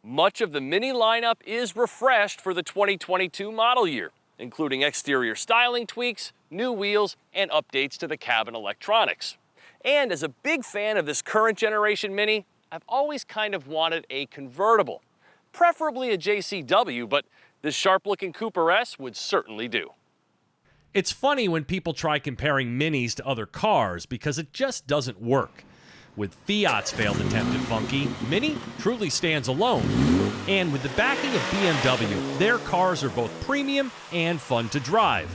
Much of the Mini lineup is refreshed for the 2022 model year, including exterior styling tweaks, new wheels, and updates to the cabin electronics. And as a big fan of this current generation Mini, I've always kind of wanted a convertible, preferably a JCW, but this sharp-looking Cooper S would certainly do. It's funny when people try comparing Minis to other cars because it just doesn't work. With Fiat's failed attempt at funky, Mini truly stands alone. And with the backing of BMW, their cars are both premium and fun to drive.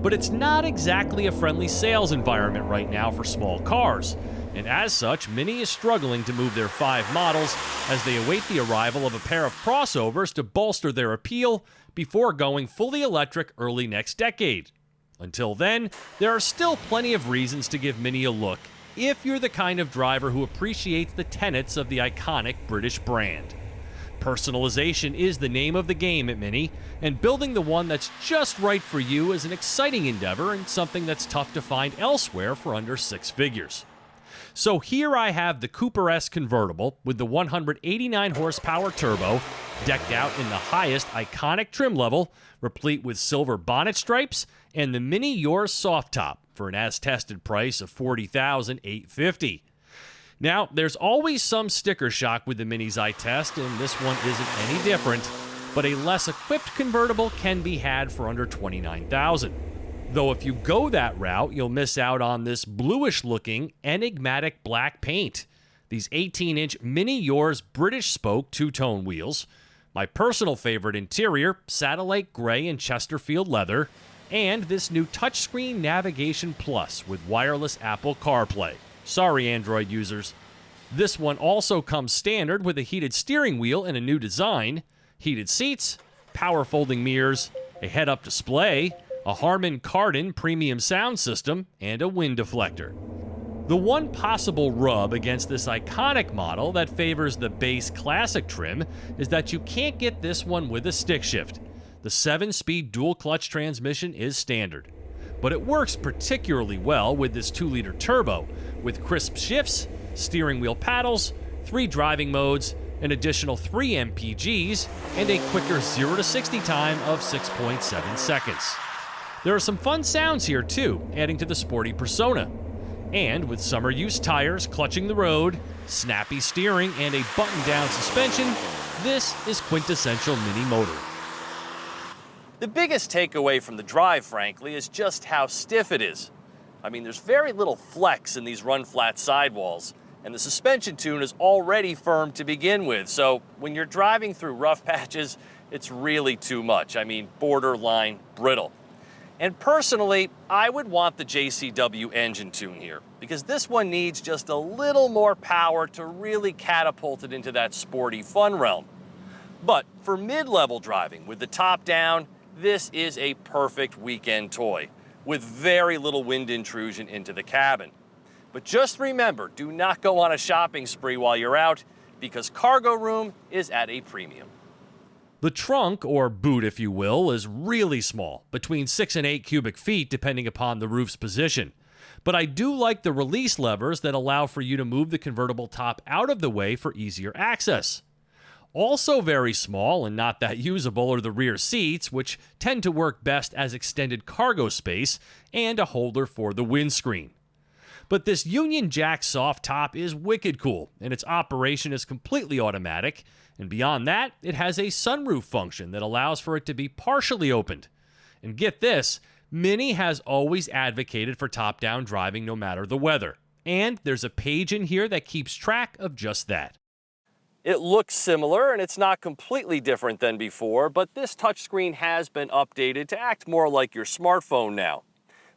But it's not exactly a friendly sales environment right now for small cars. And as such, Mini is struggling to move their 5 models as they await the arrival of a pair of crossovers to bolster their appeal before going fully electric early next decade. Until then, there are still plenty of reasons to give Mini a look if you're the kind of driver who appreciates the tenets of the iconic British brand. Personalization is the name of the game at Mini, and building the one that's just right for you is an exciting endeavor and something that's tough to find elsewhere for under 6 figures. So here I have the Cooper S convertible with the 189 horsepower turbo, decked out in the highest iconic trim level, replete with silver bonnet stripes, and the Mini Yours soft top for an as-tested price of $40,850. Now, there's always some sticker shock with the Minis I test, and this one isn't any different, but a less equipped convertible can be had for under $29,000. Though if you go that route, you'll miss out on this bluish-looking, enigmatic black paint, these 18-inch Mini Yours British spoke two-tone wheels, my personal favorite interior, satellite gray and Chesterfield leather, and this new touchscreen Navigation Plus with wireless Apple CarPlay. Sorry, Android users. This one also comes standard with a heated steering wheel and a new design, heated seats, power folding mirrors, a head-up display, a Harman Kardon premium sound system, and a wind deflector. The one possible rub against this iconic model that favors the base classic trim is that you can't get this one with a stick shift. The 7-speed dual-clutch transmission is standard. But it works particularly well with this 2-liter turbo, with crisp shifts, steering wheel paddles, 3 driving modes, an additional 3 MPGs, and a quicker 0 to 60 time of 6.7 seconds. There are some fun sounds here too, adding to the sporty persona. And with summer use tires clutching the road, snappy steering, and a button-down suspension, this is quintessential Mini motoring. The biggest takeaway from the drive, frankly, is just how stiff it is. I mean, there's very little flex in these run-flat sidewalls, and the suspension tune is already firm to begin with, so when you're driving through rough patches, it's really too much. I mean, borderline brittle. And personally, I would want the JCW engine tune here, because this one needs just a little more power to really catapult it into that sporty fun realm. But for mid-level driving, with the top down, this is a perfect weekend toy, with very little wind intrusion into the cabin. But just remember, do not go on a shopping spree while you're out, because cargo room is at a premium. The trunk, or boot if you will, is really small, between 6 and 8 cubic feet depending upon the roof's position. But I do like the release levers that allow for you to move the convertible top out of the way for easier access. Also very small and not that usable are the rear seats, which tend to work best as extended cargo space and a holder for the windscreen. But this Union Jack soft top is wicked cool, and its operation is completely automatic, and beyond that, it has a sunroof function that allows for it to be partially opened. And get this, Mini has always advocated for top-down driving no matter the weather, and there's a page in here that keeps track of just that. It looks similar, and it's not completely different than before, but this touchscreen has been updated to act more like your smartphone now.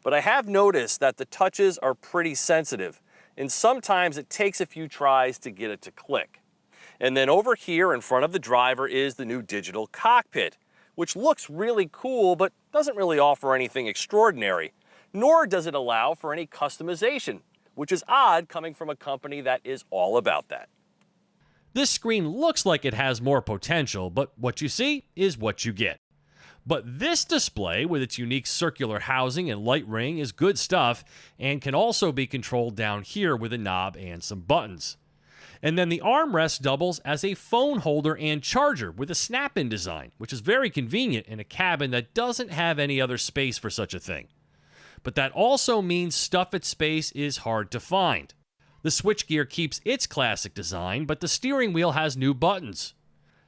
But I have noticed that the touches are pretty sensitive, and sometimes it takes a few tries to get it to click. And then over here in front of the driver is the new digital cockpit, which looks really cool but doesn't really offer anything extraordinary, nor does it allow for any customization, which is odd coming from a company that is all about that. This screen looks like it has more potential, but what you see is what you get. But this display, with its unique circular housing and light ring, is good stuff and can also be controlled down here with a knob and some buttons. And then the armrest doubles as a phone holder and charger with a snap-in design, which is very convenient in a cabin that doesn't have any other space for such a thing. But that also means stuff at space is hard to find. The switchgear keeps its classic design, but the steering wheel has new buttons.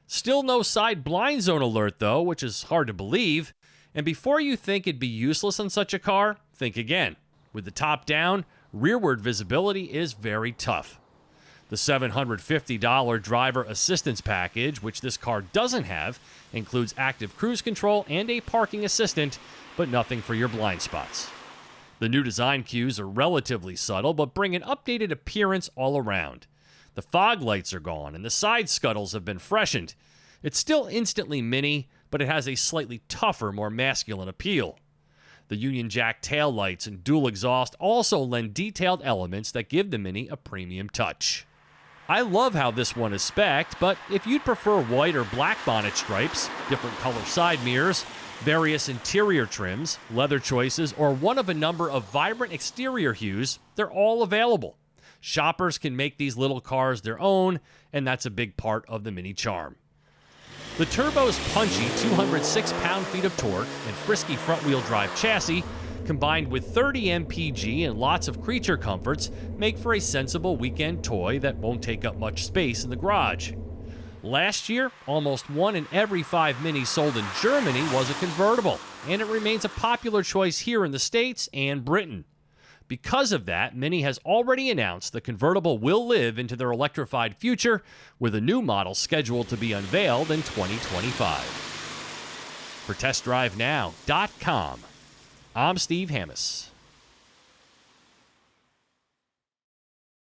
Still no side blind zone alert though, which is hard to believe. And before you think it'd be useless on such a car, think again. With the top down, rearward visibility is very tough. The $750 driver assistance package, which this car doesn't have, includes active cruise control and a parking assistant, but nothing for your blind spots. The new design cues are relatively subtle, but bring an updated appearance all around. The fog lights are gone, and the side scuttles have been freshened. It's still instantly Mini, but it has a slightly tougher, more masculine appeal. The Union Jack taillights and dual exhaust also lend detailed elements that give the Mini a premium touch. I love how this one is spec'd, but if you'd prefer white or black bonnet stripes, different color side mirrors, various interior trims, leather choices, or one of a number of vibrant exterior hues, they're all available. Shoppers can make these little cars their own, and that's a big part of the Mini charm. The turbo's punchy 206 pound-feet of torque and frisky front-wheel drive chassis, combined with 30 mpg and lots of creature comforts, make for a sensible weekend toy that won't take up much space in the garage. Last year, almost 1 in every 5 Minis sold in Germany was a convertible, and it remains a popular choice here in the States and Britain. Because of that, Mini has already announced the convertible will live into their electrified future, with a new model scheduled to be unveiled in 2025. For TestDriveNow.com, I'm Steve Hammis.